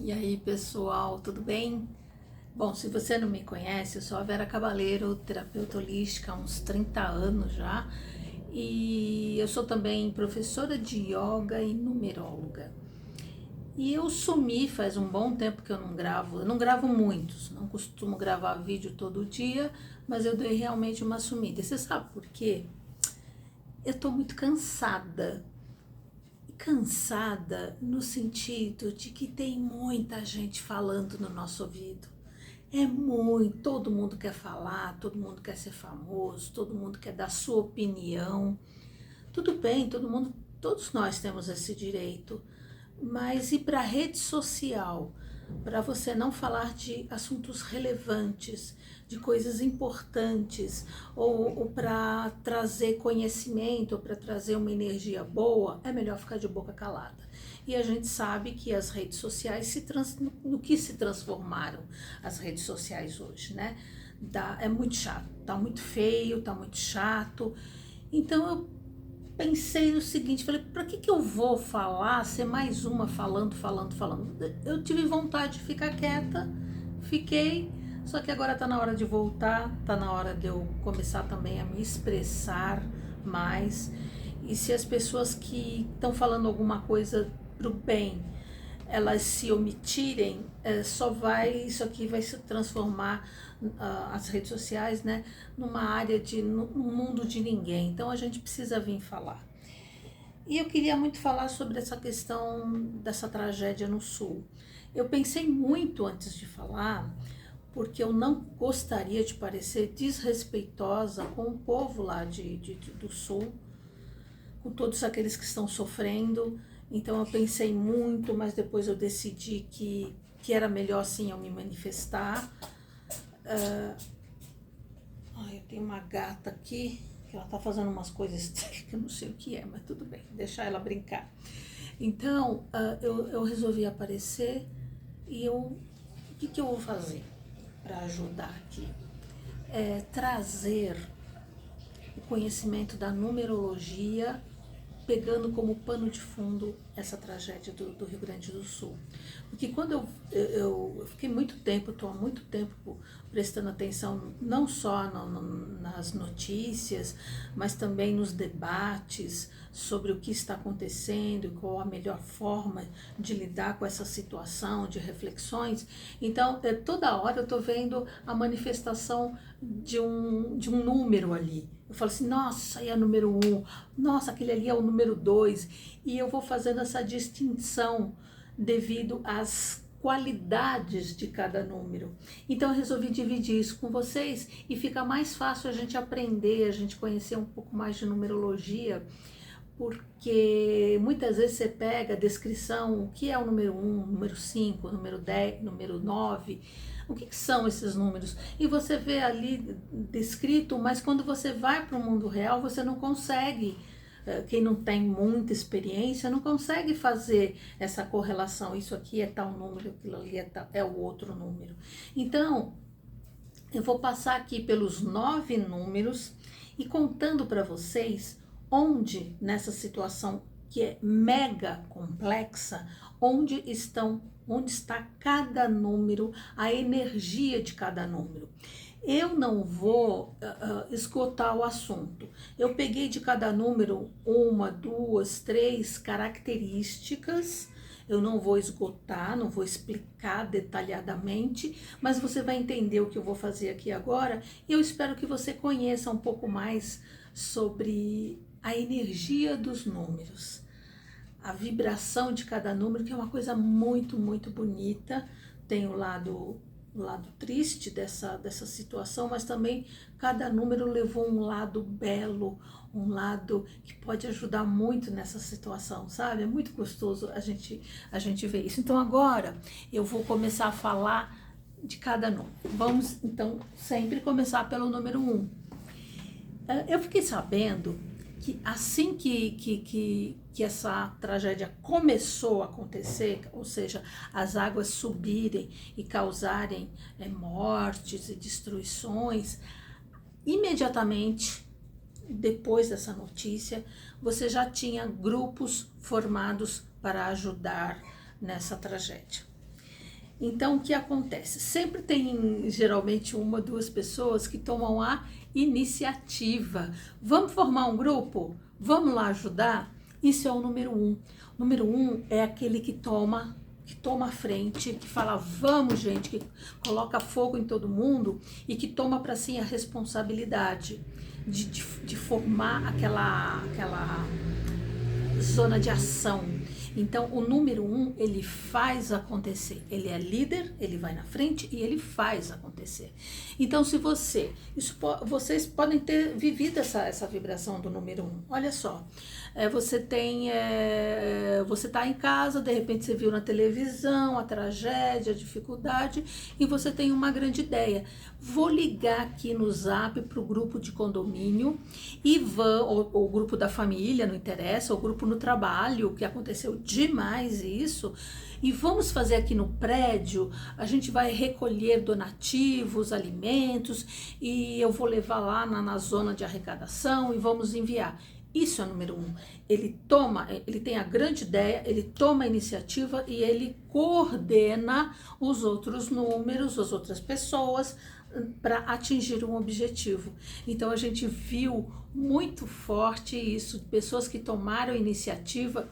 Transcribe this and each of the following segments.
E aí, pessoal, tudo bem? Bom, se você não me conhece, eu sou a Vera Cabaleiro, terapeuta holística há uns 30 anos já, e eu sou também professora de yoga e numeróloga. E eu sumi faz um bom tempo que eu não gravo muitos, não costumo gravar vídeo todo dia, mas eu dei realmente uma sumida. E você sabe por quê? Eu tô muito cansada. Cansada no sentido de que tem muita gente falando no nosso ouvido. É muito, todo mundo quer falar, todo mundo quer ser famoso, todo mundo quer dar sua opinião. Tudo bem, todos nós temos esse direito, mas e para a rede social? Para você não falar de assuntos relevantes, de coisas importantes, ou para trazer conhecimento, ou para trazer uma energia boa, é melhor ficar de boca calada. E a gente sabe que as redes sociais no que se transformaram as redes sociais hoje, né? É muito chato, tá muito feio, tá muito chato. Então eu pensei no seguinte, falei, para que eu vou falar, ser mais uma falando? Eu tive vontade de ficar quieta, fiquei, só que agora tá na hora de voltar, tá na hora de eu começar também a me expressar mais. E se as pessoas que estão falando alguma coisa pro bem, elas se omitirem, isso aqui vai se transformar, as redes sociais, né, numa área num mundo de ninguém. Então a gente precisa vir falar. E eu queria muito falar sobre essa questão dessa tragédia no Sul. Eu pensei muito antes de falar, porque eu não gostaria de parecer desrespeitosa com o povo lá do Sul, com todos aqueles que estão sofrendo. Então eu pensei muito, mas depois eu decidi que era melhor sim eu me manifestar. Eu tenho uma gata aqui, que ela tá fazendo umas coisas que eu não sei o que é, mas tudo bem, deixar ela brincar. Então eu resolvi aparecer e o que eu vou fazer para ajudar aqui? Trazer o conhecimento da numerologia, pegando como pano de fundo essa tragédia do Rio Grande do Sul. Porque quando eu fiquei muito tempo, estou há muito tempo prestando atenção não só nas notícias, mas também nos debates sobre o que está acontecendo, qual a melhor forma de lidar com essa situação, de reflexões. Então, toda hora eu estou vendo a manifestação de um número ali. Eu falo assim, nossa, aí é o número 1, nossa, aquele ali é o número 2, e eu vou fazendo essa distinção devido às qualidades de cada número. Então eu resolvi dividir isso com vocês e fica mais fácil a gente aprender, a gente conhecer um pouco mais de numerologia, porque muitas vezes você pega a descrição, o que é o número 1, número 5, número 10, número 9, o que são esses números? E você vê ali descrito, mas quando você vai para o mundo real, você não consegue, quem não tem muita experiência, não consegue fazer essa correlação, isso aqui é tal número, aquilo ali é o outro número. Então, eu vou passar aqui pelos 9 números e contando para vocês onde nessa situação que é mega complexa, onde está cada número, a energia de cada número. Eu não vou esgotar o assunto. Eu peguei de cada número uma, duas, três características. Eu não vou esgotar, não vou explicar detalhadamente, mas você vai entender o que eu vou fazer aqui agora. E eu espero que você conheça um pouco mais sobre a energia dos números, a vibração de cada número, que é uma coisa muito, muito bonita. Tem o lado triste dessa situação, mas também cada número levou um lado belo, um lado que pode ajudar muito nessa situação, sabe? É muito gostoso a gente ver isso. Então agora eu vou começar a falar de cada número. Vamos então sempre começar pelo número 1. Eu fiquei sabendo que assim que essa tragédia começou a acontecer, ou seja, as águas subirem e causarem mortes e destruições, imediatamente depois dessa notícia, você já tinha grupos formados para ajudar nessa tragédia. Então, o que acontece? Sempre tem, geralmente, uma ou duas pessoas que tomam a iniciativa. Vamos formar um grupo? Vamos lá ajudar? Isso é o número um. O número um é aquele que toma a frente, que fala vamos gente, que coloca fogo em todo mundo e que toma para si a responsabilidade de formar aquela zona de ação. Então, o número um, ele faz acontecer. Ele é líder, ele vai na frente e ele faz acontecer. Então, se vocês podem ter vivido essa vibração do número um. Olha só, você está em casa, de repente você viu na televisão a tragédia, a dificuldade, e você tem uma grande ideia. Vou ligar aqui no Zap para o grupo de condomínio e ou o grupo da família, não interessa, ou o grupo no trabalho, que aconteceu demais isso, e vamos fazer aqui no prédio, a gente vai recolher donativos, alimentos, e eu vou levar lá na zona de arrecadação e vamos enviar. Isso é o número um. Ele tem a grande ideia, ele toma a iniciativa e ele coordena os outros números, as outras pessoas, para atingir um objetivo. Então a gente viu muito forte isso, pessoas que tomaram iniciativa,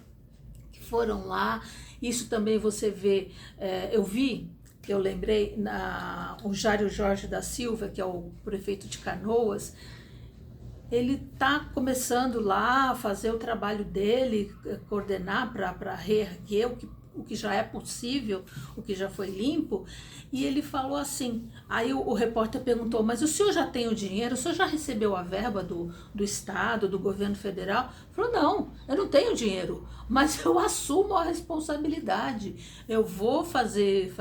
que foram lá. Isso também você vê, eu lembrei, o Jário Jorge da Silva, que é o prefeito de Canoas, ele está começando lá a fazer o trabalho dele, coordenar para reerguer o que já é possível, o que já foi limpo, e ele falou assim, aí o repórter perguntou, mas o senhor já tem o dinheiro, o senhor já recebeu a verba do Estado, do governo federal? Ele falou, não, eu não tenho dinheiro, mas eu assumo a responsabilidade, eu vou fazer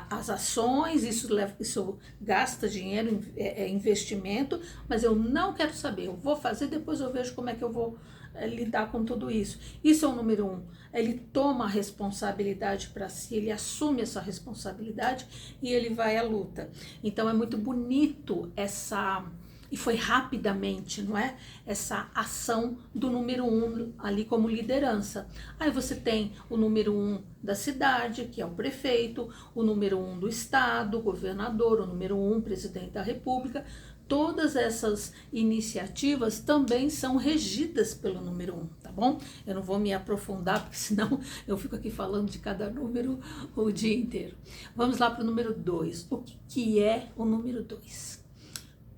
as ações, isso gasta dinheiro, é investimento, mas eu não quero saber, eu vou fazer, depois eu vejo como é que eu vou lidar com tudo isso. Isso é o número um. Ele toma a responsabilidade para si, ele assume essa responsabilidade e ele vai à luta. Então é muito bonito e foi rapidamente, não é? Essa ação do número um ali como liderança. Aí você tem o número um da cidade, que é o prefeito, o número um do estado, o governador, o número um, presidente da república. Todas essas iniciativas também são regidas pelo número um, tá bom? Eu não vou me aprofundar, porque senão eu fico aqui falando de cada número o dia inteiro. Vamos lá para o número 2. O que é o número 2?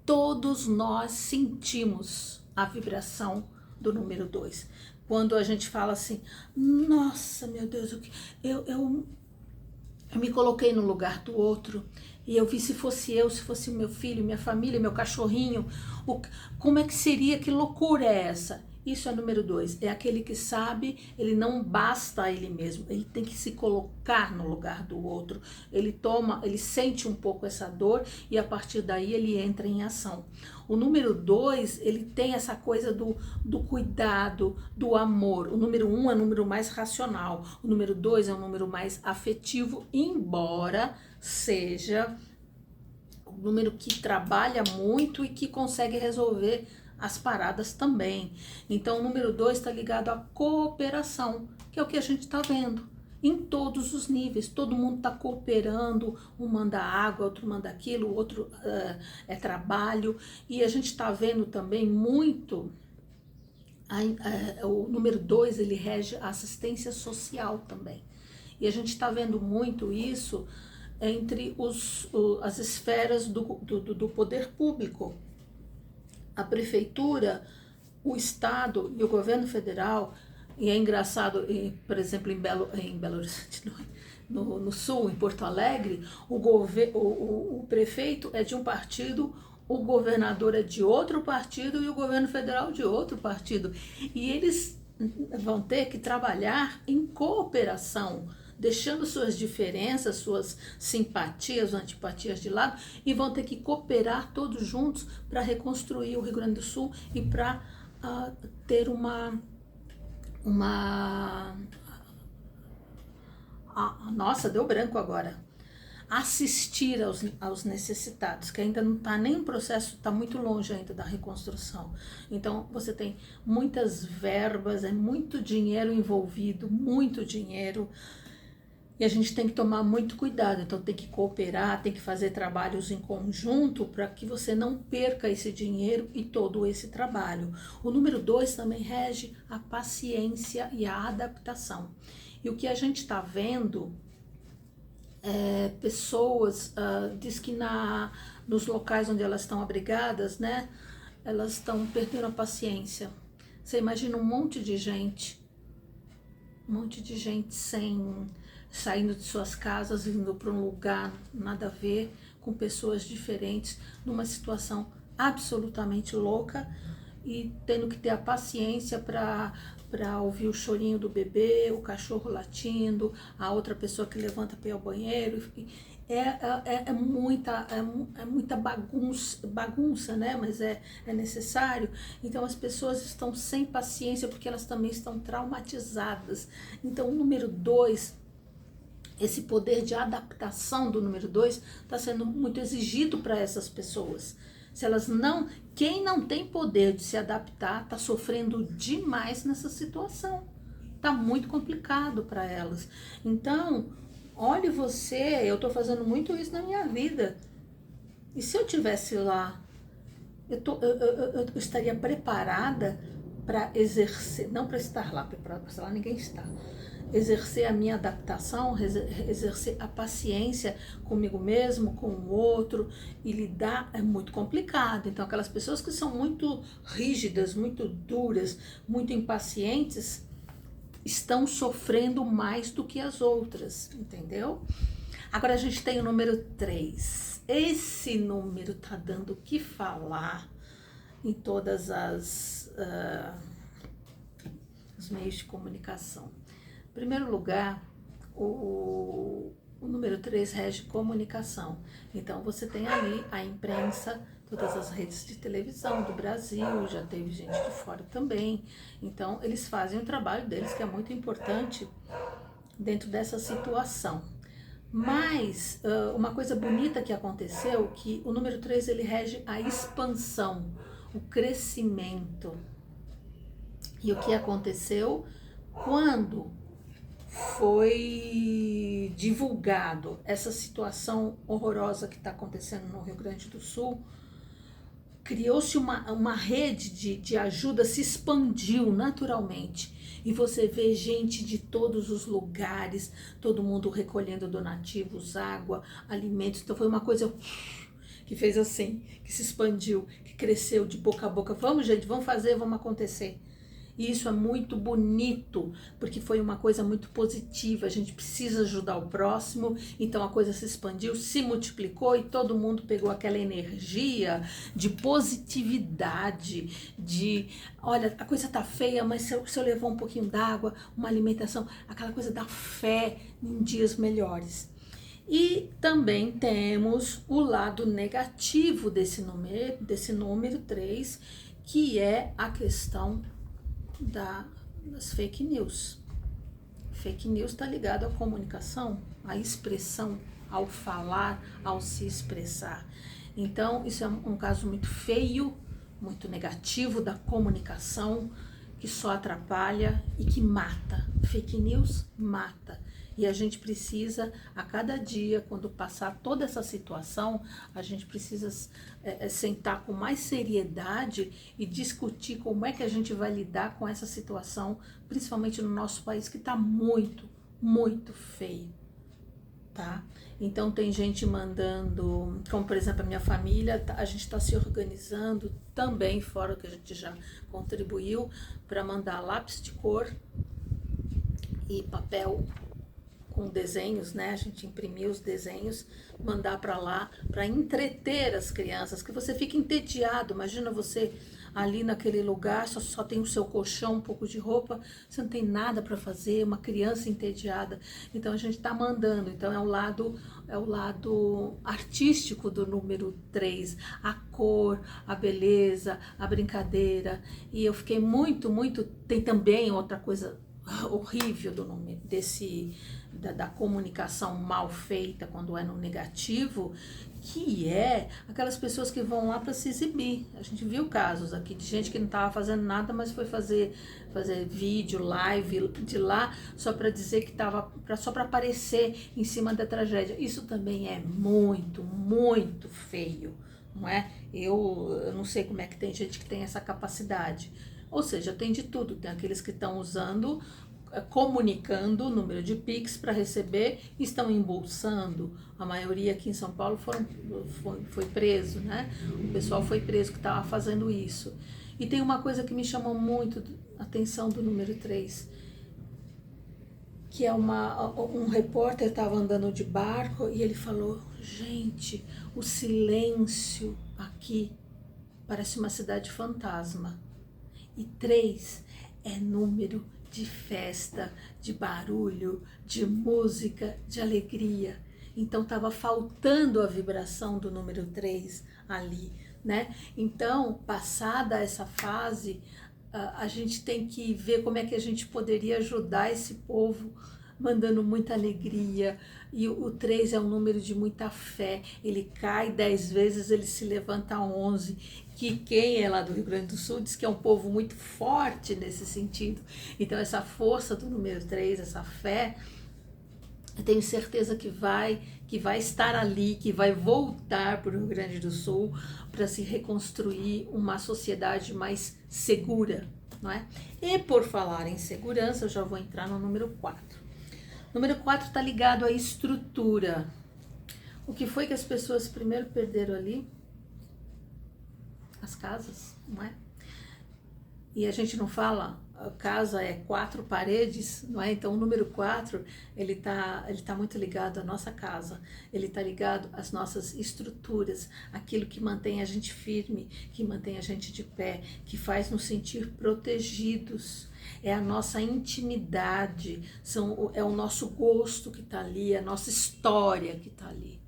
Todos nós sentimos a vibração do número 2. Quando a gente fala assim, nossa, meu Deus, eu me coloquei no lugar do outro e eu vi se fosse o meu filho, minha família, meu cachorrinho, como é que seria, que loucura é essa? Isso é número 2, é aquele que sabe, ele não basta a ele mesmo, ele tem que se colocar no lugar do outro, ele sente um pouco essa dor e a partir daí ele entra em ação. O número 2, ele tem essa coisa do cuidado, do amor. O número 1 é o número mais racional, o número 2 é o número mais afetivo, embora seja o número que trabalha muito e que consegue resolver as paradas também. Então o número 2 está ligado à cooperação, que é o que a gente está vendo em todos os níveis, todo mundo está cooperando, um manda água, outro manda aquilo, o outro é trabalho, e a gente está vendo também muito, o número 2 ele rege a assistência social também, e a gente está vendo muito isso entre as esferas do poder público. A prefeitura, o estado e o governo federal, e é engraçado, por exemplo, em Belo Horizonte, no sul, em Porto Alegre, o prefeito é de um partido, o governador é de outro partido e o governo federal de outro partido. E eles vão ter que trabalhar em cooperação, deixando suas diferenças, suas simpatias, antipatias de lado, e vão ter que cooperar todos juntos para reconstruir o Rio Grande do Sul e para ter nossa, deu branco agora. Assistir aos necessitados, que ainda não está nem em processo, está muito longe ainda da reconstrução. Então, você tem muitas verbas, é muito dinheiro envolvido, muito dinheiro. E a gente tem que tomar muito cuidado, então tem que cooperar, tem que fazer trabalhos em conjunto para que você não perca esse dinheiro e todo esse trabalho. O número 2 também rege a paciência e a adaptação. E o que a gente está vendo pessoas, diz que nos locais onde elas estão abrigadas, né, elas estão perdendo a paciência. Você imagina um monte de gente saindo de suas casas, indo para um lugar nada a ver, com pessoas diferentes, numa situação absolutamente louca e tendo que ter a paciência para ouvir o chorinho do bebê, o cachorro latindo, a outra pessoa que levanta para ir ao banheiro. É muita bagunça, né? Mas é necessário. Então as pessoas estão sem paciência porque elas também estão traumatizadas. Então o número 2, esse poder de adaptação do número 2 está sendo muito exigido para essas pessoas. Se elas não, quem não tem poder de se adaptar está sofrendo demais nessa situação. Está muito complicado para elas. Então, olhe você, eu estou fazendo muito isso na minha vida. E se eu tivesse lá, eu estaria preparada para exercer, não para estar lá, para estar lá ninguém está. Exercer a minha adaptação, exercer a paciência comigo mesmo, com o outro, e lidar é muito complicado. Então, aquelas pessoas que são muito rígidas, muito duras, muito impacientes, estão sofrendo mais do que as outras, entendeu? Agora a gente tem o número 3. Esse número tá dando o que falar em todas os meios de comunicação. Em primeiro lugar, o número 3 rege comunicação. Então, você tem ali a imprensa, todas as redes de televisão do Brasil, já teve gente de fora também. Então, eles fazem o trabalho deles, que é muito importante dentro dessa situação. Mas, uma coisa bonita que aconteceu, que o número 3, ele rege a expansão, o crescimento. E o que aconteceu quando foi divulgado essa situação horrorosa que está acontecendo no Rio Grande do Sul, criou-se uma rede de ajuda, se expandiu naturalmente. E você vê gente de todos os lugares, todo mundo recolhendo donativos, água, alimentos. Então foi uma coisa que fez assim, que se expandiu, que cresceu de boca a boca. Vamos, gente, vamos fazer, vamos acontecer. E isso é muito bonito, porque foi uma coisa muito positiva. A gente precisa ajudar o próximo, então a coisa se expandiu, se multiplicou e todo mundo pegou aquela energia de positividade, de, olha, a coisa tá feia, mas se eu levar um pouquinho d'água, uma alimentação, aquela coisa da fé em dias melhores. E também temos o lado negativo desse número 3, que é a questão das fake news. Fake news está ligado à comunicação, à expressão, ao falar, ao se expressar. Então, isso é um caso muito feio, muito negativo da comunicação, que só atrapalha e que mata. Fake news mata. E a gente precisa, a cada dia, quando passar toda essa situação, a gente precisa sentar com mais seriedade e discutir como é que a gente vai lidar com essa situação, principalmente no nosso país, que está muito, muito feio, tá? Então tem gente mandando, como por exemplo a minha família, a gente está se organizando também, fora que a gente já contribuiu, para mandar lápis de cor e papel com desenhos, né? A gente imprimiu os desenhos, mandar para lá, para entreter as crianças, que você fica entediado. Imagina você ali naquele lugar, só tem o seu colchão, um pouco de roupa, você não tem nada para fazer, uma criança entediada. Então a gente está mandando. Então é o lado artístico do número 3, a cor, a beleza, a brincadeira. E eu fiquei muito, tem também outra coisa horrível do nome da comunicação mal feita quando é no negativo, que é aquelas pessoas que vão lá para se exibir. A gente viu casos aqui de gente que não estava fazendo nada, mas foi fazer vídeo, live de lá, só para dizer que estava, só para aparecer em cima da tragédia. Isso também é muito, muito feio, não é? Eu não sei como é que tem gente que tem essa capacidade. Ou seja, tem de tudo. Tem aqueles que estão usando, comunicando o número de Pix para receber, estão embolsando. A maioria aqui em São Paulo foi preso, né? O pessoal foi preso que estava fazendo isso. E tem uma coisa que me chamou muito a atenção do número 3, que é um repórter estava andando de barco e ele falou: gente, o silêncio aqui parece uma cidade fantasma. E 3 é número de festa, de barulho, de música, de alegria. Então estava faltando a vibração do número 3 ali, né? Então, passada essa fase, a gente tem que ver como é que a gente poderia ajudar esse povo, mandando muita alegria. E o 3 é um número de muita fé. Ele cai 10 vezes, ele se levanta 11. Que quem é lá do Rio Grande do Sul diz que é um povo muito forte nesse sentido. Então essa força do número 3, essa fé, eu tenho certeza que vai estar ali, que vai voltar para o Rio Grande do Sul para se reconstruir uma sociedade mais segura, não é? E por falar em segurança, eu já vou entrar no número 4. O número 4 está ligado à estrutura. O que foi que as pessoas primeiro perderam ali? As casas, não é? E a gente não fala, a casa é 4 paredes, não é? Então o número 4, ele tá muito ligado à nossa casa, ele tá ligado às nossas estruturas, aquilo que mantém a gente firme, que mantém a gente de pé, que faz nos sentir protegidos. É a nossa intimidade, é o nosso gosto que está ali, é a nossa história que está ali.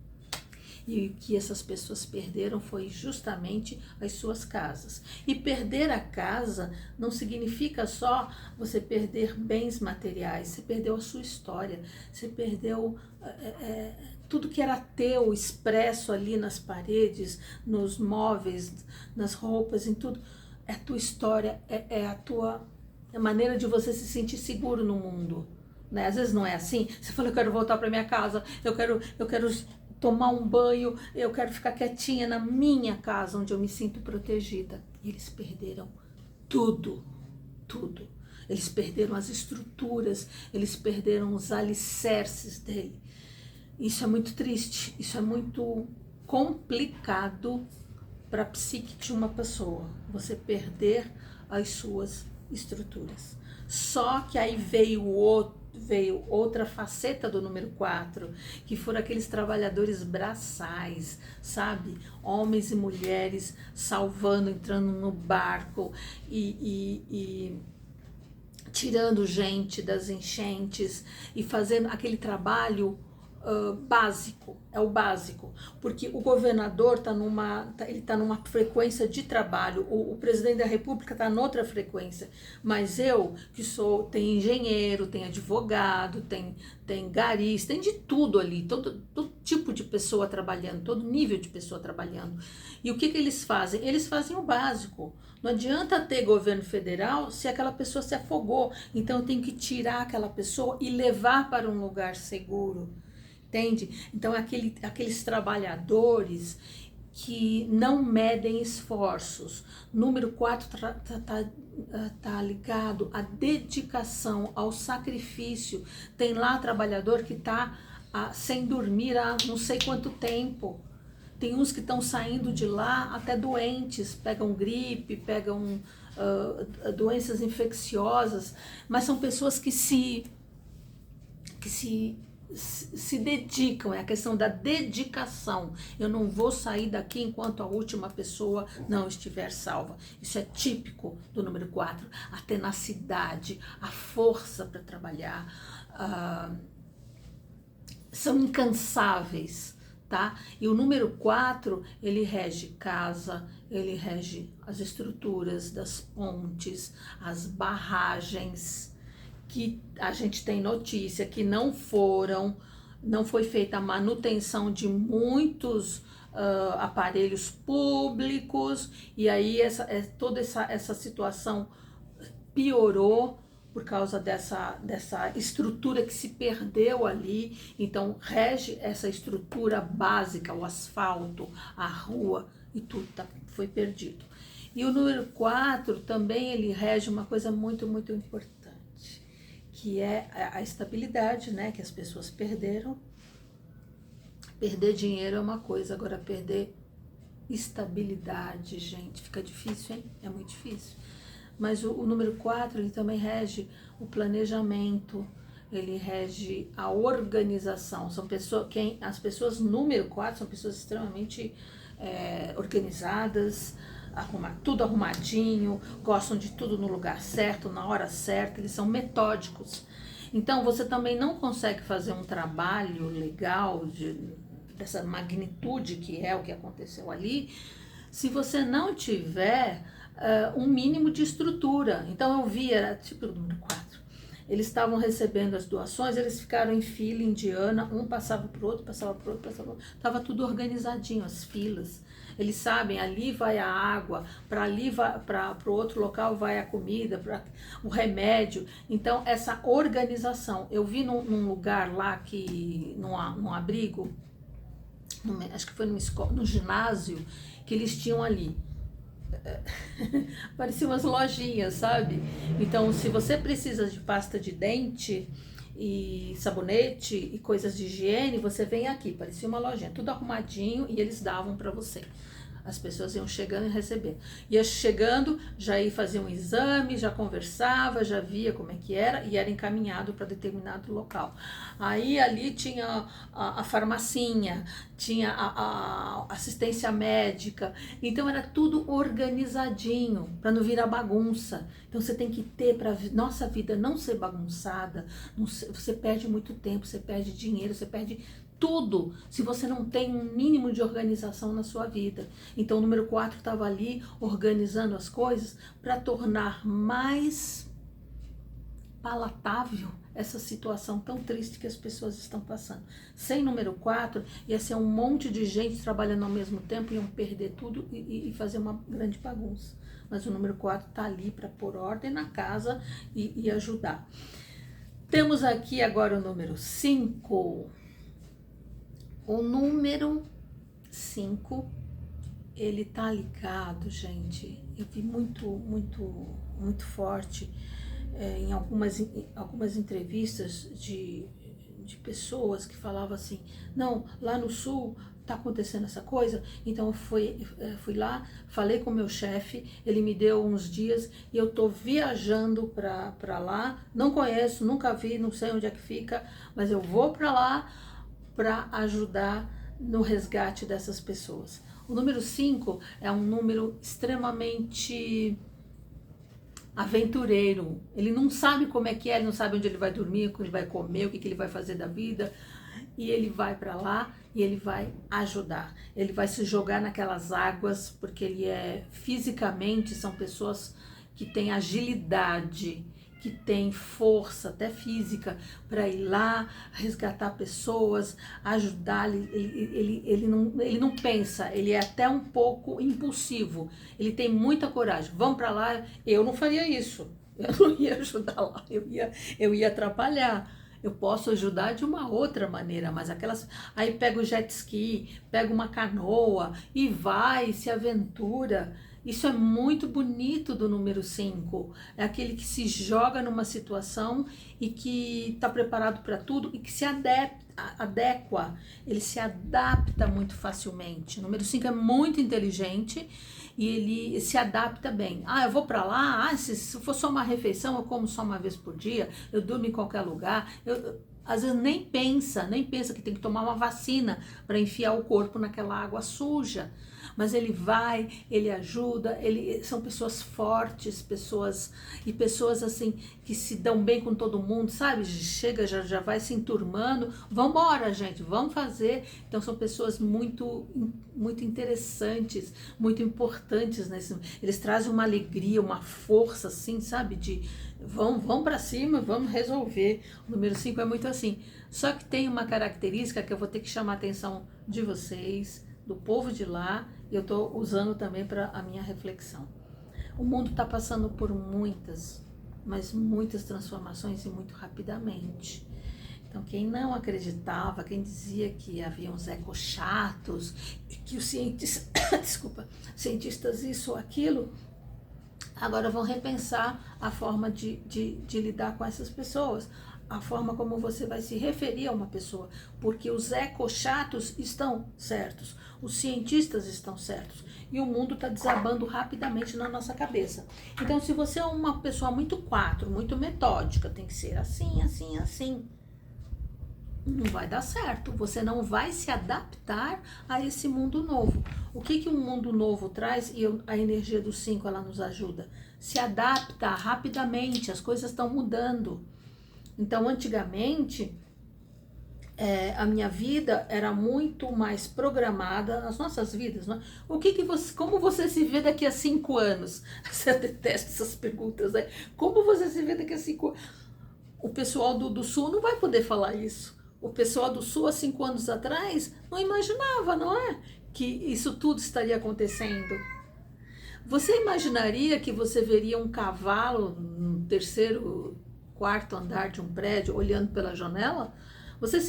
E o que essas pessoas perderam foi justamente as suas casas. E perder a casa não significa só você perder bens materiais, você perdeu a sua história, você perdeu tudo que era teu, expresso ali nas paredes, nos móveis, nas roupas, em tudo. É a tua história, é a maneira de você se sentir seguro no mundo. Né? Às vezes não é assim. Você fala: eu quero voltar para minha casa, eu quero tomar um banho, eu quero ficar quietinha na minha casa, onde eu me sinto protegida. E eles perderam tudo, tudo. Eles perderam as estruturas, eles perderam os alicerces dele. Isso é muito triste, isso é muito complicado para a psique de uma pessoa, você perder as suas estruturas. Só que aí veio outra faceta do número 4, que foram aqueles trabalhadores braçais, sabe? Homens e mulheres salvando, entrando no barco e tirando gente das enchentes e fazendo aquele trabalho básico, é o básico, porque o governador está numa frequência de trabalho, o presidente da república está noutra frequência, mas eu que tem engenheiro, tem advogado, tem garista, tem de tudo ali, todo tipo de pessoa trabalhando, todo nível de pessoa trabalhando. E o que eles fazem? Eles fazem o básico. Não adianta ter governo federal se aquela pessoa se afogou, então eu tenho que tirar aquela pessoa e levar para um lugar seguro. Entende? Então, aqueles trabalhadores que não medem esforços. Número 4 tá ligado à dedicação, ao sacrifício. Tem lá trabalhador que está sem dormir há não sei quanto tempo. Tem uns que estão saindo de lá até doentes, pegam gripe, pegam doenças infecciosas, mas são pessoas que se dedicam, é a questão da dedicação. Eu não vou sair daqui enquanto a última pessoa não estiver salva. Isso é típico do número 4, a tenacidade, a força para trabalhar, são incansáveis, tá? E o número 4, ele rege casa, ele rege as estruturas das pontes, as barragens. que a gente tem notícia que não foi feita a manutenção de muitos aparelhos públicos, e aí toda essa situação piorou por causa dessa estrutura que se perdeu ali. Então rege essa estrutura básica, o asfalto, a rua e tudo foi perdido. E o número 4 também ele rege uma coisa muito, muito importante, que é a estabilidade, né, que as pessoas perderam. Perder dinheiro é uma coisa, agora perder estabilidade, gente, fica difícil, hein? É muito difícil. Mas o número 4, ele também rege o planejamento, ele rege a organização. As pessoas número 4 são pessoas extremamente organizadas, tudo arrumadinho, gostam de tudo no lugar certo, na hora certa, eles são metódicos. Então você também não consegue fazer um trabalho legal dessa magnitude que é o que aconteceu ali, se você não tiver um mínimo de estrutura. Então eu vi, era tipo o número 4, eles estavam recebendo as doações, eles ficaram em fila indiana, um passava para o outro, passava para o outro, passava para o outro, estava tudo organizadinho, as filas. Eles sabem, ali vai a água, para ali para o outro local vai a comida, para o remédio. Então essa organização, eu vi num lugar lá num abrigo, acho que foi no ginásio, que eles tinham ali. Pareciam umas lojinhas, sabe? Então, se você precisa de pasta de dente e sabonete e coisas de higiene, você vem aqui. Parecia uma lojinha, tudo arrumadinho, e eles davam para você. As pessoas iam chegando e recebendo. Ia chegando, já ia fazer um exame, já conversava, já via como é que era e era encaminhado para determinado local. Aí ali tinha a farmacinha, tinha a assistência médica. Então era tudo organizadinho para não virar bagunça. Então você tem que ter para nossa vida não ser bagunçada. Você perde muito tempo, você perde dinheiro, você perde tudo, se você não tem um mínimo de organização na sua vida. Então o número 4 estava ali organizando as coisas para tornar mais palatável essa situação tão triste que as pessoas estão passando. Sem número 4, ia ser um monte de gente trabalhando ao mesmo tempo, iam perder tudo e fazer uma grande bagunça. Mas o número 4 está ali para pôr ordem na casa e ajudar. Temos aqui agora o número 5. O número 5, ele tá ligado, gente, eu vi muito forte em algumas entrevistas de pessoas que falavam assim, não, lá no sul tá acontecendo essa coisa, então eu fui lá, falei com o meu chefe, ele me deu uns dias e eu tô viajando pra lá, não conheço, nunca vi, não sei onde é que fica, mas eu vou pra lá para ajudar no resgate dessas pessoas. O número 5 é um número extremamente aventureiro. Ele não sabe como é que é, ele não sabe onde ele vai dormir, onde ele vai comer, o que ele vai fazer da vida. E ele vai para lá e ele vai ajudar. Ele vai se jogar naquelas águas, porque ele fisicamente, são pessoas que têm agilidade, que tem força até física para ir lá, resgatar pessoas, ajudar. Ele não pensa, ele é até um pouco impulsivo, ele tem muita coragem. Vamos para lá, eu não faria isso, eu não ia ajudar lá, eu ia atrapalhar. Eu posso ajudar de uma outra maneira, mas aí pega o jet ski, pega uma canoa e vai, se aventura. Isso é muito bonito do número 5, é aquele que se joga numa situação e que está preparado para tudo e que se adequa, ele se adapta muito facilmente. O número 5 é muito inteligente e ele se adapta bem. Eu vou para lá, se for só uma refeição, eu como só uma vez por dia, eu durmo em qualquer lugar, às vezes nem pensa que tem que tomar uma vacina para enfiar o corpo naquela água suja. mas ele vai, ele ajuda, são pessoas fortes, pessoas assim que se dão bem com todo mundo, sabe? Chega, já vai se enturmando, vambora, gente, vamos fazer. Então são pessoas muito interessantes, muito importantes eles trazem uma alegria, uma força assim, sabe? Vão para cima, vamos resolver. O número 5 é muito assim. Só que tem uma característica que eu vou ter que chamar a atenção de vocês, do povo de lá, e eu estou usando também para a minha reflexão. O mundo está passando por mas muitas transformações e muito rapidamente. Então, quem não acreditava, quem dizia que havia uns ecochatos, que os cientistas, cientistas isso ou aquilo, agora vão repensar a forma de lidar com essas pessoas, a forma como você vai se referir a uma pessoa, porque os ecochatos estão certos, os cientistas estão certos, e o mundo está desabando rapidamente na nossa cabeça. Então, se você é uma pessoa muito muito metódica, tem que ser assim, assim, assim, não vai dar certo, você não vai se adaptar a esse mundo novo. O que um mundo novo traz? E a energia do 5, ela nos ajuda. Se adapta rapidamente, as coisas estão mudando. Então, antigamente, a minha vida era muito mais programada, as nossas vidas, né? Como você se vê daqui a 5 anos? Eu detesto essas perguntas, né? Como você se vê daqui a 5 anos? O pessoal do Sul não vai poder falar isso. O pessoal do Sul, há 5 anos atrás, não imaginava, não é? Que isso tudo estaria acontecendo. Você imaginaria que você veria um cavalo no 3º, 4º andar de um prédio, olhando pela janela? Você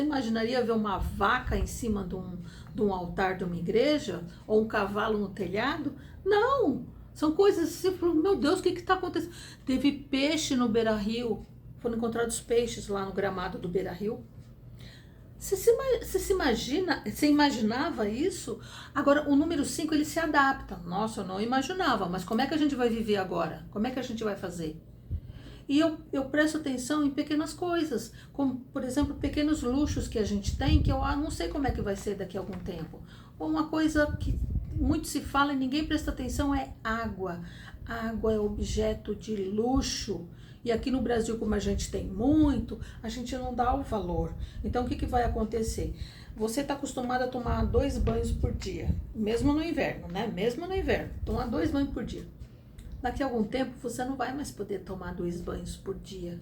imaginaria ver uma vaca em cima de um altar de uma igreja? Ou um cavalo no telhado? Não! São coisas assim, você fala, meu Deus, o que está acontecendo? Teve peixe no Beira-Rio. Foram encontrados peixes lá no gramado do Beira-Rio. Você imaginava isso? Agora, o número 5, ele se adapta. Nossa, eu não imaginava, mas como é que a gente vai viver agora? Como é que a gente vai fazer? E eu presto atenção em pequenas coisas, como, por exemplo, pequenos luxos que a gente tem, que eu não sei como é que vai ser daqui a algum tempo. Ou uma coisa que muito se fala e ninguém presta atenção é água. Água é objeto de luxo. E aqui no Brasil, como a gente tem muito, a gente não dá o valor. Então, o que vai acontecer? Você está acostumado a tomar 2 banhos por dia, mesmo no inverno, né? Mesmo no inverno, tomar 2 banhos por dia. Daqui a algum tempo, você não vai mais poder tomar 2 banhos por dia.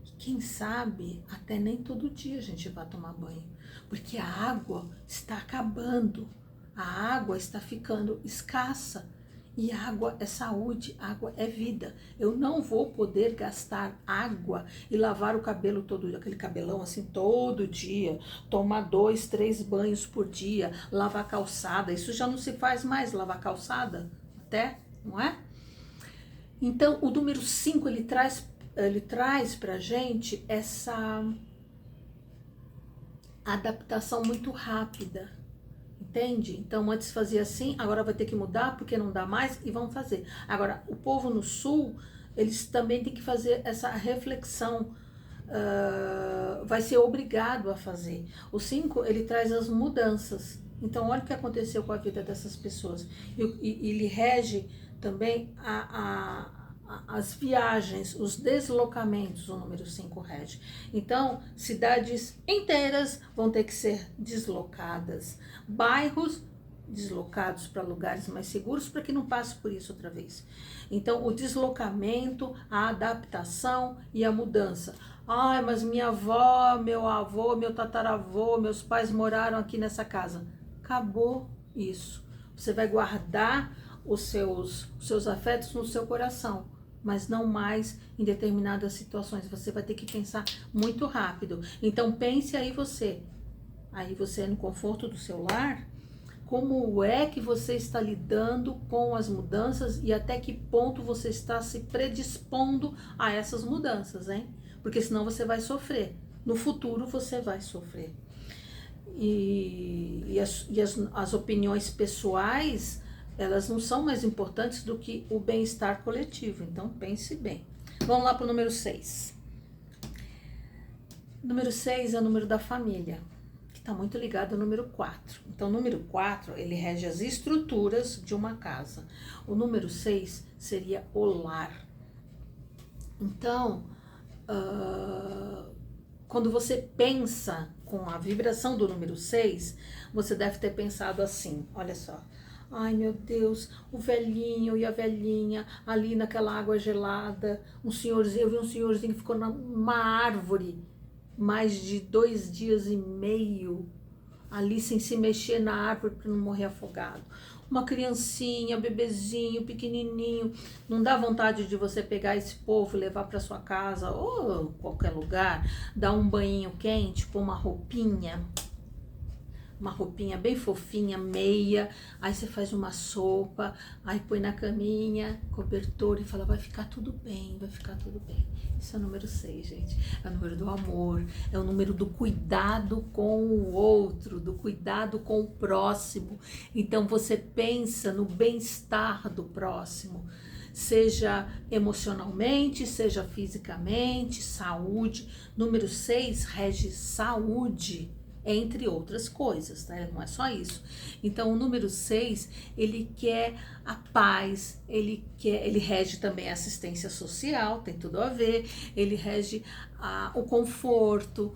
E quem sabe, até nem todo dia a gente vai tomar banho. Porque a água está acabando. A água está ficando escassa. E água é saúde, água é vida. Eu não vou poder gastar água e lavar o cabelo todo dia, aquele cabelão assim todo dia, tomar 2, 3 banhos por dia, lavar calçada. Isso já não se faz mais, lavar calçada, até, não é? Então, o número 5, ele traz pra gente essa adaptação muito rápida. Entende? Então, antes fazia assim, agora vai ter que mudar porque não dá mais e vão fazer. Agora, o povo no Sul, eles também têm que fazer essa reflexão, vai ser obrigado a fazer. O 5, ele traz as mudanças. Então, olha o que aconteceu com a vida dessas pessoas. E ele rege também as viagens, os deslocamentos, o número 5 rege. Então, cidades inteiras vão ter que ser deslocadas, bairros deslocados para lugares mais seguros para que não passe por isso outra vez. Então, o deslocamento, a adaptação e a mudança. Ai, mas minha avó, meu avô, meu tataravô, meus pais moraram aqui nessa casa. Acabou isso. Você vai guardar os seus afetos no seu coração, mas não mais em determinadas situações. Você vai ter que pensar muito rápido. Então pense aí você no conforto do seu lar, como é que você está lidando com as mudanças e até que ponto você está se predispondo a essas mudanças, hein? Porque senão você vai sofrer. No futuro você vai sofrer. E as opiniões pessoais, elas não são mais importantes do que o bem-estar coletivo. Então, pense bem. Vamos lá para o número 6. Número 6 é o número da família, que está muito ligado ao número 4. Então, o número 4, ele rege as estruturas de uma casa. O número 6 seria o lar. Então, quando você pensa com a vibração do número 6, você deve ter pensado assim, olha só. Ai, meu Deus, o velhinho e a velhinha ali naquela água gelada, eu vi um senhorzinho que ficou numa árvore mais de 2 dias e meio, ali sem se mexer na árvore para não morrer afogado. Uma criancinha, bebezinho, pequenininho, não dá vontade de você pegar esse povo, levar para sua casa ou qualquer lugar, dar um banho quente, pôr uma roupinha bem fofinha, meia, aí você faz uma sopa, aí põe na caminha, cobertor e fala, vai ficar tudo bem, vai ficar tudo bem. Isso é o número 6, gente. É o número do amor, é o número do cuidado com o outro, do cuidado com o próximo. Então você pensa no bem-estar do próximo, seja emocionalmente, seja fisicamente, saúde. Número 6 rege saúde, entre outras coisas, né? Não é só isso. Então, o número 6, ele quer a paz, ele rege também a assistência social, tem tudo a ver, ele rege o conforto,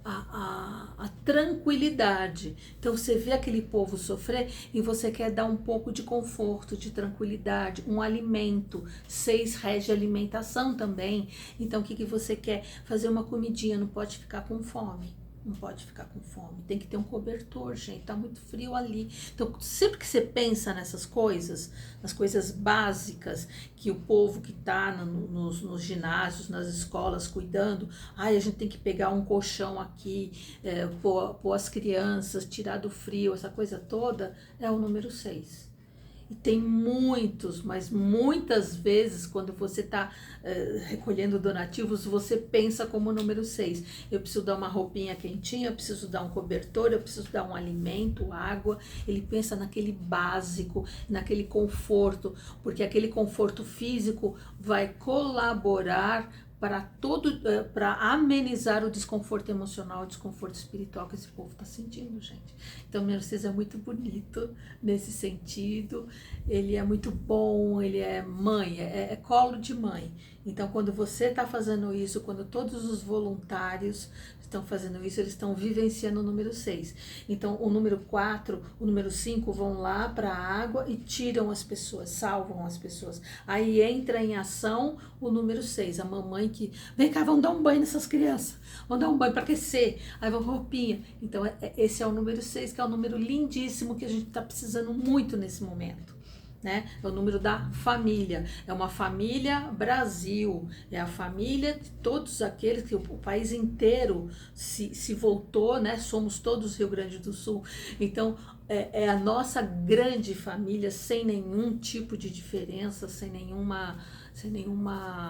a tranquilidade. Então você vê aquele povo sofrer e você quer dar um pouco de conforto, de tranquilidade, um alimento. 6 rege alimentação também. Então o que você quer? Fazer uma comidinha, não pode ficar com fome. Não pode ficar com fome, tem que ter um cobertor, gente, tá muito frio ali. Então, sempre que você pensa nessas coisas, nas coisas básicas, que o povo que tá nos ginásios, nas escolas, cuidando, a gente tem que pegar um colchão aqui, pôr as crianças, tirar do frio, essa coisa toda, é o número 6. E tem muitos, mas muitas vezes, quando você está recolhendo donativos, você pensa como número 6. Eu preciso dar uma roupinha quentinha, eu preciso dar um cobertor, eu preciso dar um alimento, água. Ele pensa naquele básico, naquele conforto, porque aquele conforto físico vai colaborar para amenizar o desconforto emocional, o desconforto espiritual que esse povo está sentindo, gente. Então, o número 6 é muito bonito nesse sentido, ele é muito bom, ele é mãe, é colo de mãe. Então, quando você está fazendo isso, quando todos os voluntários estão fazendo isso, eles estão vivenciando o número 6. Então, o número 4, o número 5 vão lá para a água e tiram as pessoas, salvam as pessoas. Aí entra em ação o número 6, a mamãe que, vem cá, vamos dar um banho nessas crianças, vamos dar um banho para aquecer, aí vão roupinha. Então, esse é o número 6, que é um número lindíssimo que a gente está precisando muito nesse momento. Né? É o número da família, é uma família Brasil, é a família de todos aqueles que o país inteiro se voltou, né? Somos todos Rio Grande do Sul, então é a nossa grande família, sem nenhum tipo de diferença, sem nenhuma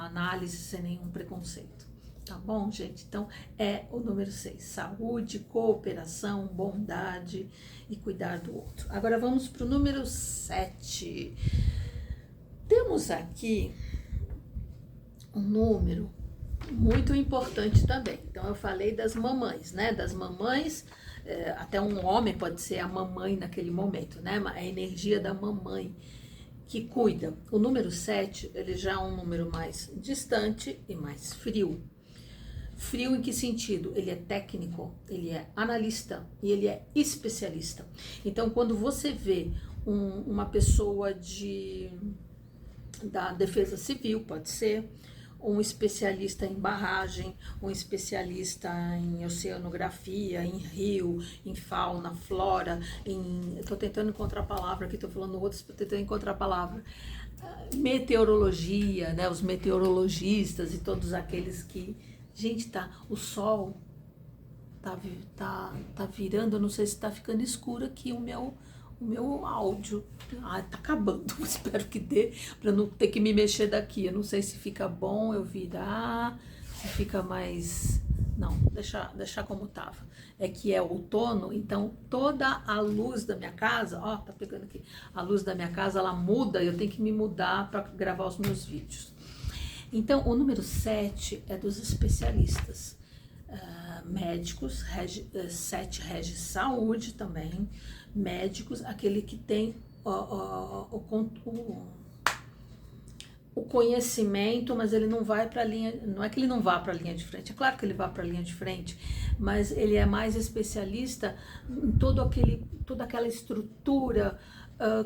análise, sem nenhum preconceito. Tá bom, gente? Então, é o número 6. Saúde, cooperação, bondade e cuidar do outro. Agora, vamos para o número 7. Temos aqui um número muito importante também. Então, eu falei das mamães, né? Das mamães, até um homem pode ser a mamãe naquele momento, né? A energia da mamãe que cuida. O número 7, ele já é um número mais distante e mais frio. Frio em que sentido? Ele é técnico, ele é analista e ele é especialista. Então, quando você vê uma pessoa da defesa civil, pode ser um especialista em barragem, um especialista em oceanografia, em rio, em fauna, flora, estou tentando encontrar a palavra aqui, estou falando outros, estou tentando encontrar a palavra, meteorologia, né, os meteorologistas e todos aqueles que... Gente, o sol tá virando, eu não sei se tá ficando escuro aqui o meu áudio. Tá acabando, espero que dê, para não ter que me mexer daqui. Eu não sei se fica bom eu virar, se fica mais... Não, deixar como tava. É que é outono, então toda a luz da minha casa, tá pegando aqui, a luz da minha casa, ela muda, eu tenho que me mudar para gravar os meus vídeos. Então, o número 7 é dos especialistas. médicos, 7 rege saúde também, médicos, aquele que tem o conhecimento, mas ele não vai para a linha, não é que ele não vá para a linha de frente, é claro que ele vai para a linha de frente, mas ele é mais especialista em toda aquela estrutura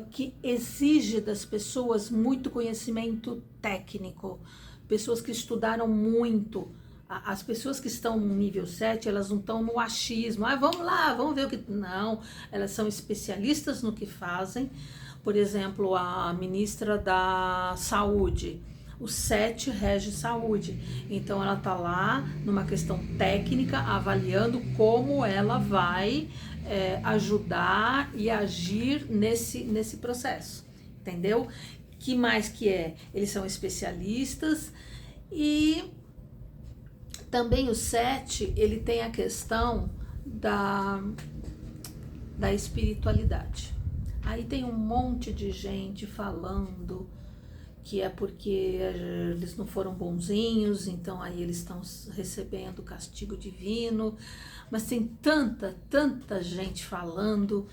que exige das pessoas muito conhecimento técnico, pessoas que estudaram muito. As pessoas que estão no nível 7, elas não estão no achismo, vamos lá, vamos ver o que... Não, elas são especialistas no que fazem. Por exemplo, a ministra da Saúde, o 7 rege saúde. Então, ela está lá numa questão técnica, avaliando como ela vai ajudar e agir nesse processo, entendeu? Que mais que é? Eles são especialistas e... Também o 7, ele tem a questão da espiritualidade. Aí tem um monte de gente falando que é porque eles não foram bonzinhos, então aí eles estão recebendo castigo divino. Mas tem tanta gente falando,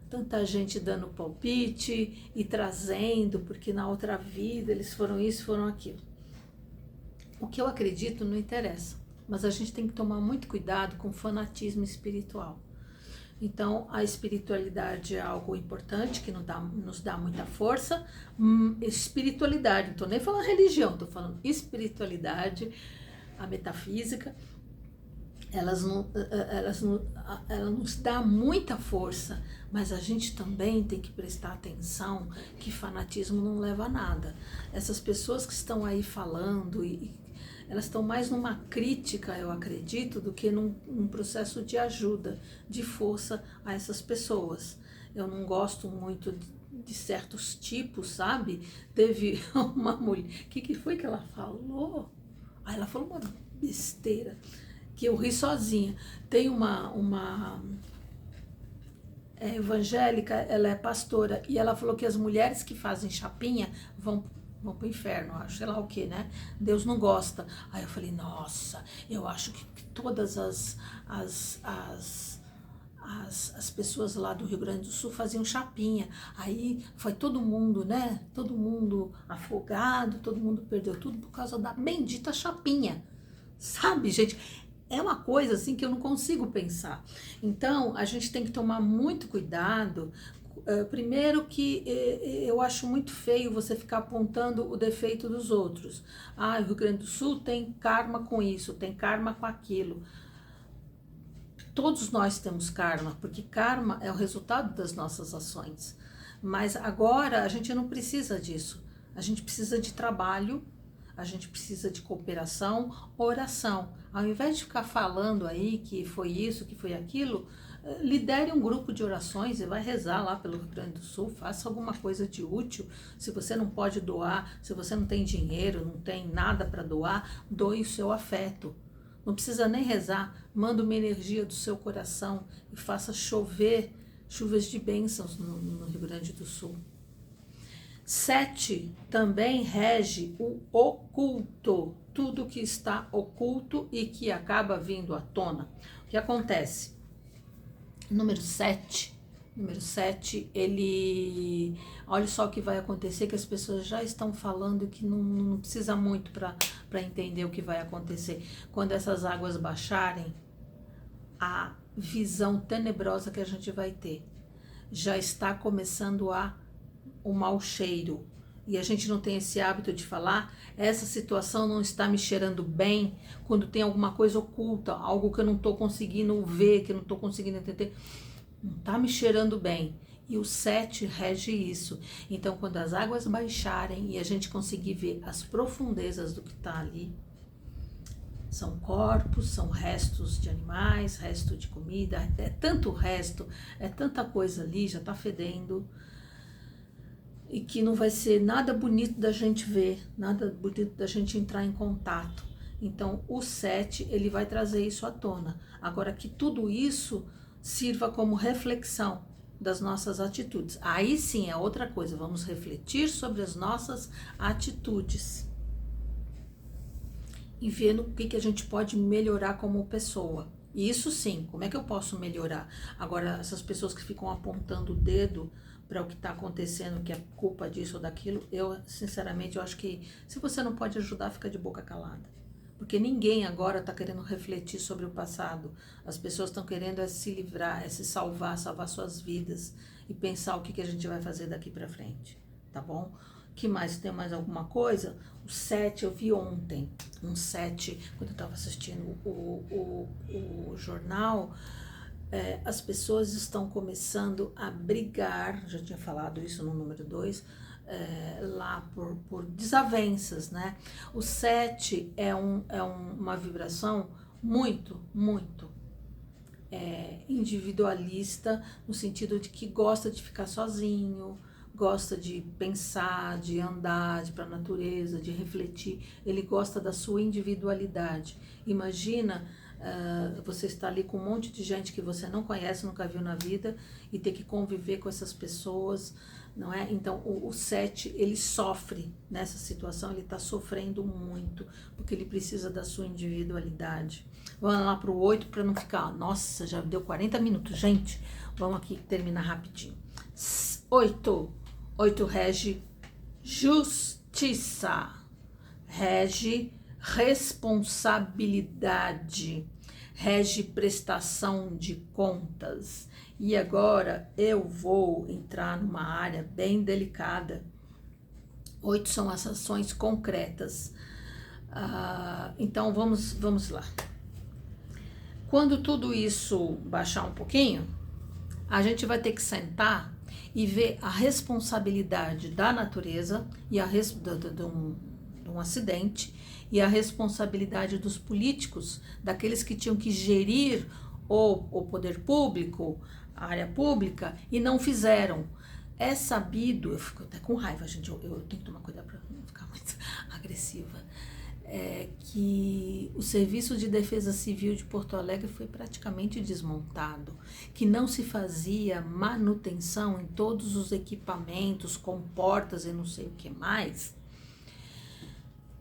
tanta gente dando palpite e trazendo, porque na outra vida eles foram isso, foram aquilo. O que eu acredito não interessa, mas a gente tem que tomar muito cuidado com o fanatismo espiritual. Então, a espiritualidade é algo importante, que nos dá muita força. Espiritualidade, não estou nem falando religião, estou falando espiritualidade, a metafísica, ela nos dá muita força, mas a gente também tem que prestar atenção que fanatismo não leva a nada. Essas pessoas que estão aí falando, elas estão mais numa crítica, eu acredito, do que num processo de ajuda, de força a essas pessoas. Eu não gosto muito de certos tipos, sabe? Teve uma mulher, o que foi que ela falou? Ela falou uma besteira, que eu ri sozinha. Tem uma evangélica, ela é pastora, e ela falou que as mulheres que fazem chapinha vão pro inferno, acho, sei lá o que, né? Deus não gosta. Aí eu falei, nossa, eu acho que todas as pessoas lá do Rio Grande do Sul faziam chapinha. Aí foi todo mundo, né? Todo mundo afogado, todo mundo perdeu tudo por causa da bendita chapinha. Sabe, gente? É uma coisa assim que eu não consigo pensar. Então, a gente tem que tomar muito cuidado. Primeiro que eu acho muito feio você ficar apontando o defeito dos outros. O Rio Grande do Sul tem karma com isso, tem karma com aquilo. Todos nós temos karma, porque karma é o resultado das nossas ações. Mas agora a gente não precisa disso. A gente precisa de trabalho, a gente precisa de cooperação, oração. Ao invés de ficar falando aí que foi isso, que foi aquilo, lidere um grupo de orações e vai rezar lá pelo Rio Grande do Sul, faça alguma coisa de útil. Se você não pode doar, se você não tem dinheiro, não tem nada para doar, doe o seu afeto. Não precisa nem rezar, manda uma energia do seu coração e faça chover chuvas de bênçãos no Rio Grande do Sul. 7 também rege o oculto, tudo que está oculto e que acaba vindo à tona. O que acontece? Número 7, ele... Olha só o que vai acontecer, que as pessoas já estão falando que não precisa muito para entender o que vai acontecer. Quando essas águas baixarem, a visão tenebrosa que a gente vai ter. Já está começando o mau cheiro. E a gente não tem esse hábito de falar, essa situação não está me cheirando bem, quando tem alguma coisa oculta, algo que eu não estou conseguindo ver, que eu não estou conseguindo entender, não está me cheirando bem. E o 7 rege isso. Então, quando as águas baixarem e a gente conseguir ver as profundezas do que está ali, são corpos, são restos de animais, resto de comida, é tanto resto, é tanta coisa ali, já está fedendo, e que não vai ser nada bonito da gente ver, nada bonito da gente entrar em contato. Então, o 7, ele vai trazer isso à tona. Agora, que tudo isso sirva como reflexão das nossas atitudes. Aí sim é outra coisa, vamos refletir sobre as nossas atitudes. e ver no que a gente pode melhorar como pessoa. E isso sim, como é que eu posso melhorar? Agora, essas pessoas que ficam apontando o dedo para o que está acontecendo, que é culpa disso ou daquilo, eu, sinceramente, eu acho que se você não pode ajudar, fica de boca calada. Porque ninguém agora está querendo refletir sobre o passado. As pessoas estão querendo é se livrar, é se salvar, salvar suas vidas e pensar o que a gente vai fazer daqui para frente, tá bom? Que mais? Tem mais alguma coisa? O 7 eu vi ontem, um 7, quando eu estava assistindo o jornal, as pessoas estão começando a brigar, já tinha falado isso no número 2, lá por desavenças, né? O 7 é uma vibração muito, muito individualista, no sentido de que gosta de ficar sozinho, gosta de pensar, de andar, de ir para a natureza, de refletir. Ele gosta da sua individualidade. Imagina você estar ali com um monte de gente que você não conhece, nunca viu na vida, e ter que conviver com essas pessoas, não é? Então o 7, ele sofre nessa situação, ele está sofrendo muito, porque ele precisa da sua individualidade. Vamos lá para o 8 para não ficar, nossa, já deu 40 minutos, gente. Vamos aqui terminar rapidinho. 8 rege justiça, rege responsabilidade, rege prestação de contas. E agora eu vou entrar numa área bem delicada. 8 são as ações concretas. Então vamos lá. Quando tudo isso baixar um pouquinho, a gente vai ter que sentar e ver a responsabilidade da natureza e de um acidente, e a responsabilidade dos políticos, daqueles que tinham que gerir o poder público, a área pública, e não fizeram. É sabido, eu fico até com raiva, gente, eu tenho que tomar cuidado para não ficar muito agressiva, que o Serviço de Defesa Civil de Porto Alegre foi praticamente desmontado, que não se fazia manutenção em todos os equipamentos, com portas e não sei o que mais,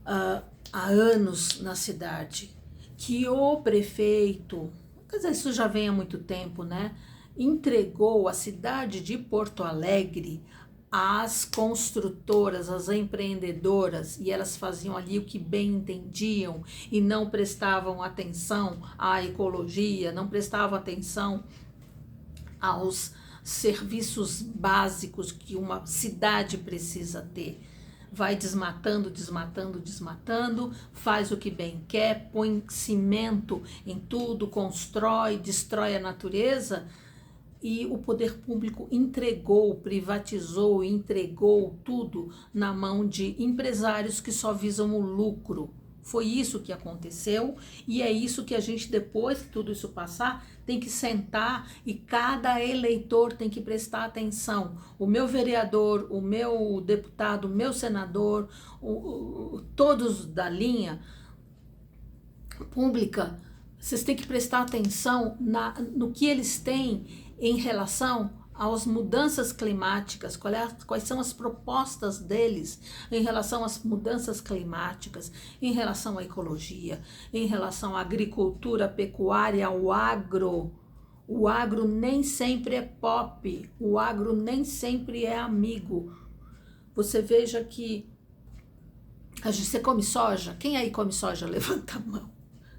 há anos na cidade, que o prefeito, quer dizer, isso já vem há muito tempo, né, entregou a cidade de Porto Alegre às construtoras, às empreendedoras, e elas faziam ali o que bem entendiam e não prestavam atenção à ecologia, não prestavam atenção aos serviços básicos que uma cidade precisa ter. Vai desmatando, desmatando, desmatando, faz o que bem quer, põe cimento em tudo, constrói, destrói a natureza, e o poder público privatizou, entregou tudo na mão de empresários que só visam o lucro. Foi isso que aconteceu, e é isso que a gente, depois que tudo isso passar, tem que sentar, e cada eleitor tem que prestar atenção. O meu vereador, o meu deputado, o meu senador, todos da linha pública, vocês têm que prestar atenção no que eles têm em relação às mudanças climáticas, quais são as propostas deles em relação às mudanças climáticas, em relação à ecologia, em relação à agricultura, pecuária, ao agro. O agro nem sempre é pop, o agro nem sempre é amigo. Você veja que você come soja? Quem aí come soja? Levanta a mão.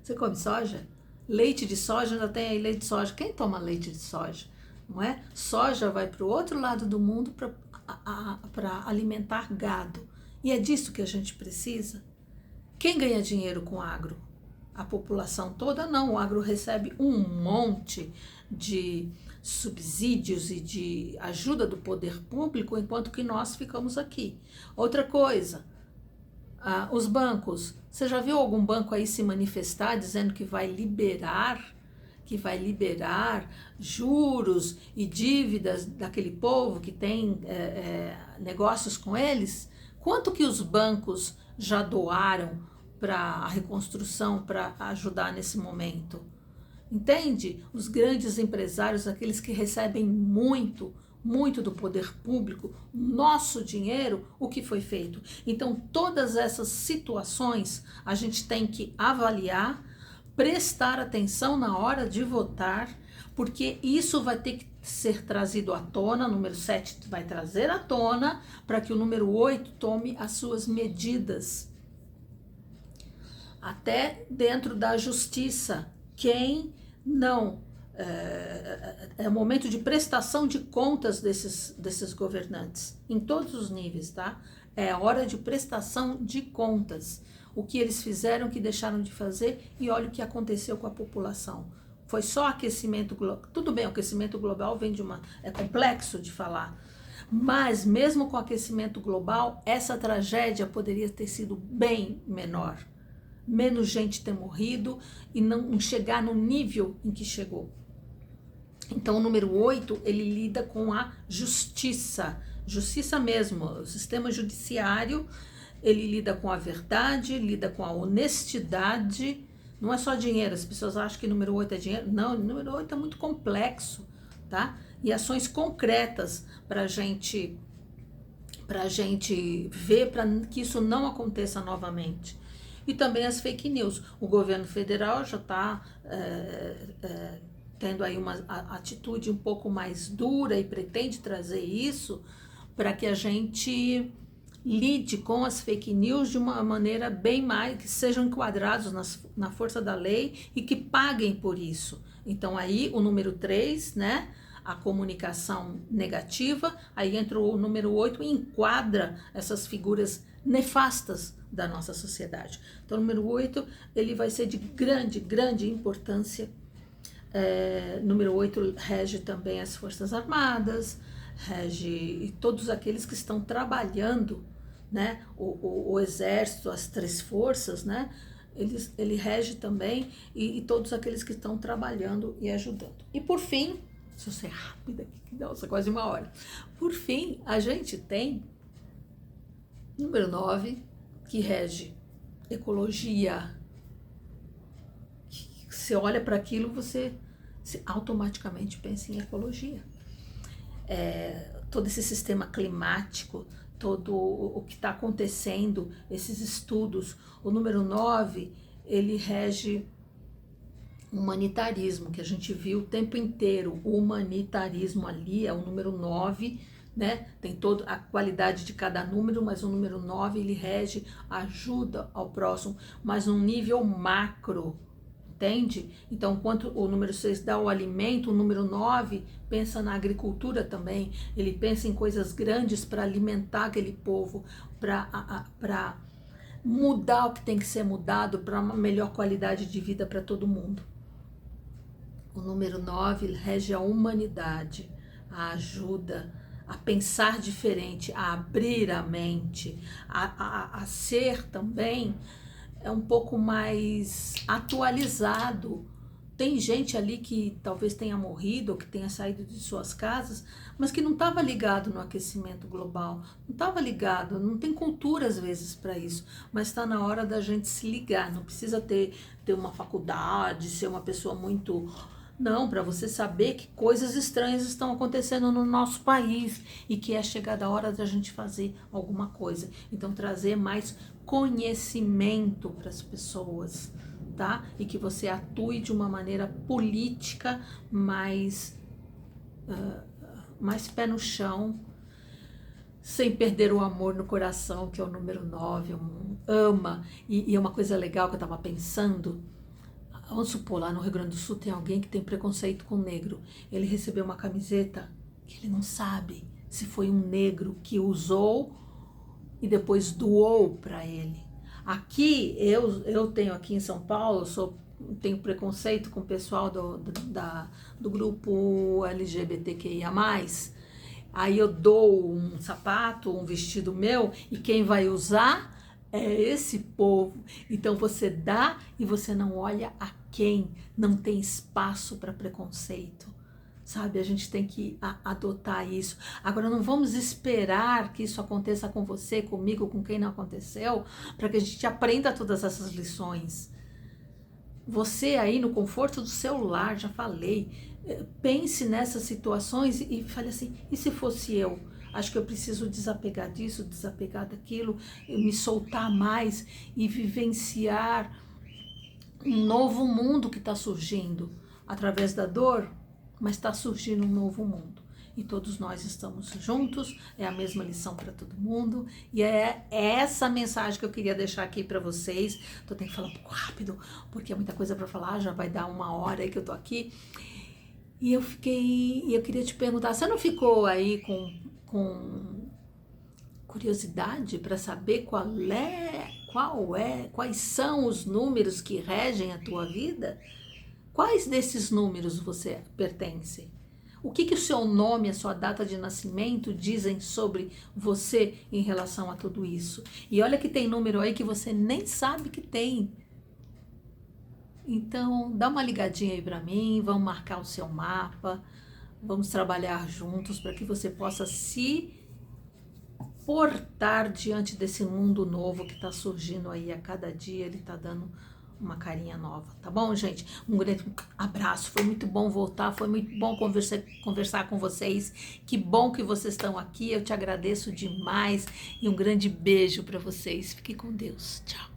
Você come soja? Leite de soja, ainda tem aí leite de soja. Quem toma leite de soja? Não é? Soja vai para o outro lado do mundo para alimentar gado. E é disso que a gente precisa? Quem ganha dinheiro com agro? A população toda? Não, o agro recebe um monte de subsídios e de ajuda do poder público, enquanto que nós ficamos aqui. Outra coisa, os bancos. Você já viu algum banco aí se manifestar dizendo que vai liberar juros e dívidas daquele povo que tem negócios com eles? Quanto que os bancos já doaram para a reconstrução, para ajudar nesse momento? Entende? Os grandes empresários, aqueles que recebem muito, muito do poder público, nosso dinheiro, o que foi feito. Então, todas essas situações a gente tem que avaliar, prestar atenção na hora de votar, porque isso vai ter que ser trazido à tona, o número 7 vai trazer à tona, para que o número 8 tome as suas medidas. Até dentro da justiça, quem não... É o momento de prestação de contas desses governantes, em todos os níveis, tá? É a hora de prestação de contas. O que eles fizeram, o que deixaram de fazer, e olha o que aconteceu com a população. Foi só aquecimento global. Tudo bem, o aquecimento global vem de uma... É complexo de falar. Mas mesmo com o aquecimento global, essa tragédia poderia ter sido bem menor. Menos gente ter morrido e não chegar no nível em que chegou. Então, o número 8, ele lida com a justiça. Justiça mesmo, o sistema judiciário, ele lida com a verdade, lida com a honestidade. Não é só dinheiro, as pessoas acham que o número 8 é dinheiro. Não, o número 8 é muito complexo, tá? E ações concretas para gente ver, para que isso não aconteça novamente. E também as fake news. O governo federal já está tendo aí uma atitude um pouco mais dura e pretende trazer isso para que a gente lide com as fake news de uma maneira bem mais, que sejam enquadrados na força da lei e que paguem por isso. Então aí o número 3, né, a comunicação negativa, aí entra o número 8 e enquadra essas figuras nefastas da nossa sociedade. Então o número 8, ele vai ser de grande importância. Número 8 rege também as Forças Armadas, rege todos aqueles que estão trabalhando, né? O Exército, as 3 forças, né? Ele rege também e todos aqueles que estão trabalhando e ajudando. E por fim, se eu ser rápida aqui, nossa, quase 1 hora. Por fim, a gente tem número 9, que rege ecologia. Você olha para aquilo, você automaticamente pensa em ecologia. Todo esse sistema climático, todo o que está acontecendo, esses estudos. O número 9, ele rege humanitarismo, que a gente viu o tempo inteiro. O humanitarismo ali é o número 9, né? Tem toda a qualidade de cada número, mas o número 9, ele rege a ajuda ao próximo, mas num nível macro. Entende? Então, enquanto o número 6 dá o alimento, o número 9 pensa na agricultura também. Ele pensa em coisas grandes para alimentar aquele povo, para mudar o que tem que ser mudado, para uma melhor qualidade de vida para todo mundo. O número 9 rege a humanidade, a ajuda, a pensar diferente, a abrir a mente, a ser também um pouco mais atualizado. Tem gente ali que talvez tenha morrido ou que tenha saído de suas casas, mas que não estava ligado no aquecimento global, não estava ligado, não tem cultura às vezes para isso, mas está na hora da gente se ligar. Não precisa ter uma faculdade, ser uma pessoa muito... Não, para você saber que coisas estranhas estão acontecendo no nosso país e que é chegada a hora da gente fazer alguma coisa. Então, trazer mais conhecimento para as pessoas, tá? E que você atue de uma maneira política mais pé no chão, sem perder o amor no coração, que é o número 9, ama. E é uma coisa legal que eu estava pensando. Vamos supor, lá no Rio Grande do Sul tem alguém que tem preconceito com negro. Ele recebeu uma camiseta que ele não sabe se foi um negro que usou e depois doou para ele. Aqui, eu tenho aqui em São Paulo, tenho preconceito com o pessoal do grupo LGBTQIA+. Aí eu dou um sapato, um vestido meu, e quem vai usar é esse povo. Então você dá e você não olha a quem, não tem espaço para preconceito, sabe? A gente tem que adotar isso. Agora, não vamos esperar que isso aconteça com você, comigo, com quem não aconteceu, para que a gente aprenda todas essas lições. Você aí no conforto do seu lar, já falei, pense nessas situações e fale assim, e se fosse eu? Acho que eu preciso desapegar disso, desapegar daquilo, me soltar mais e vivenciar um novo mundo que está surgindo através da dor, mas está surgindo um novo mundo. E todos nós estamos juntos, é a mesma lição para todo mundo, e é essa mensagem que eu queria deixar aqui para vocês. Tô tendo que falar um pouco rápido, porque é muita coisa para falar, já vai dar 1 hora aí que eu tô aqui. E eu queria te perguntar, você não ficou aí com curiosidade para saber quais são os números que regem a tua vida? Quais desses números você pertence? O que o seu nome, a sua data de nascimento dizem sobre você em relação a tudo isso? E olha que tem número aí que você nem sabe que tem. Então, dá uma ligadinha aí para mim, vamos marcar o seu mapa, vamos trabalhar juntos para que você possa se portar diante desse mundo novo que está surgindo aí a cada dia, ele está dando uma carinha nova, tá bom, gente? Um grande abraço, foi muito bom voltar, foi muito bom conversar com vocês, que bom que vocês estão aqui, eu te agradeço demais e um grande beijo para vocês, fique com Deus, tchau.